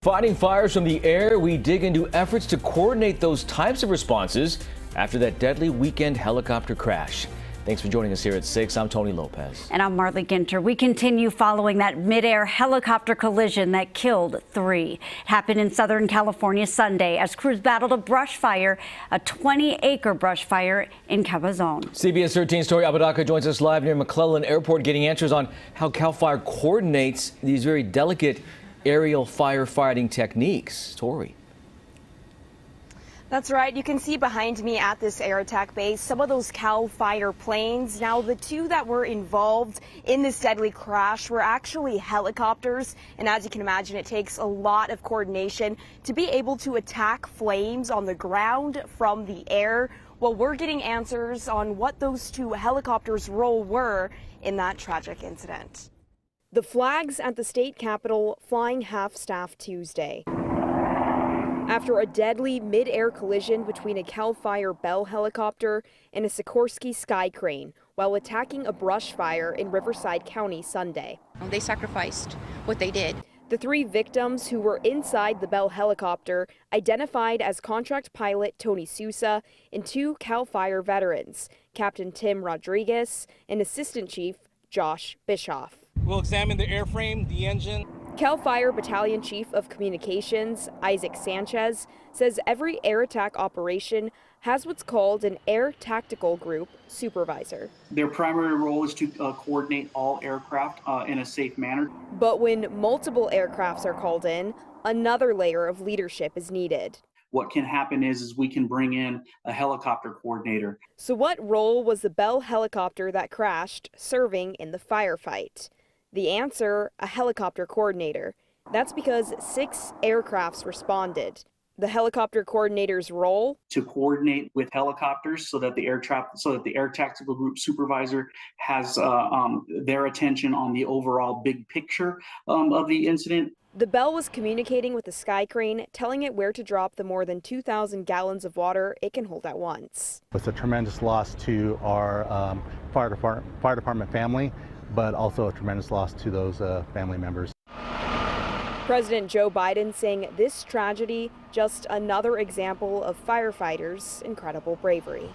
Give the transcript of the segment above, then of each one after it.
Fighting fires from the air, we dig into efforts to coordinate those types of responses after that deadly weekend helicopter crash. Thanks for joining us here at 6. I'm Tony Lopez. And I'm Marley Ginter. We continue following that mid-air helicopter collision that killed 3. It happened in Southern California Sunday as crews battled a brush fire, a 20-acre brush fire in Cabazon. CBS 13's Tori Apodaca joins us live near McClellan Airport, getting answers on how CAL FIRE coordinates these very delicate aerial firefighting techniques. Tori. That's right. You can see behind me at this air attack base some of those CAL FIRE planes. Now, the 2 that were involved in this deadly crash were actually helicopters. And as you can imagine, it takes a lot of coordination to be able to attack flames on the ground from the air. Well, we're getting answers on what those 2 helicopters' role were in that tragic incident. The flags at the state capitol flying half-staff Tuesday after a deadly mid-air collision between a CAL FIRE Bell helicopter and a Sikorsky Sky Crane while attacking a brush fire in Riverside County Sunday. They sacrificed what they did. The 3 victims who were inside the Bell helicopter identified as contract pilot Tony Sousa and 2 CAL FIRE veterans, Captain Tim Rodriguez and Assistant Chief Josh Bischoff. We'll examine the airframe, the engine. CAL FIRE Battalion Chief of Communications, Isaac Sanchez, says every air attack operation has what's called an Air Tactical Group supervisor. Their primary role is to coordinate all aircraft in a safe manner. But when multiple aircrafts are called in, another layer of leadership is needed. What can happen is we can bring in a helicopter coordinator. So what role was the Bell helicopter that crashed serving in the firefight? The answer, a helicopter coordinator. That's because 6 aircrafts responded. The helicopter coordinator's role? To coordinate with helicopters so that the air tactical group supervisor has their attention on the overall big picture of the incident. The Bell was communicating with the Sky Crane, telling it where to drop the more than 2,000 gallons of water it can hold at once. It's a tremendous loss to our fire department family, but also a tremendous loss to those family members. President Joe Biden saying this tragedy, just another example of firefighters' incredible bravery.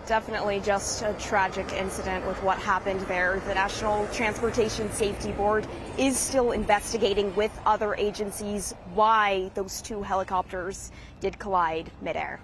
Definitely just a tragic incident with what happened there. The National Transportation Safety Board is still investigating with other agencies why those 2 helicopters did collide midair.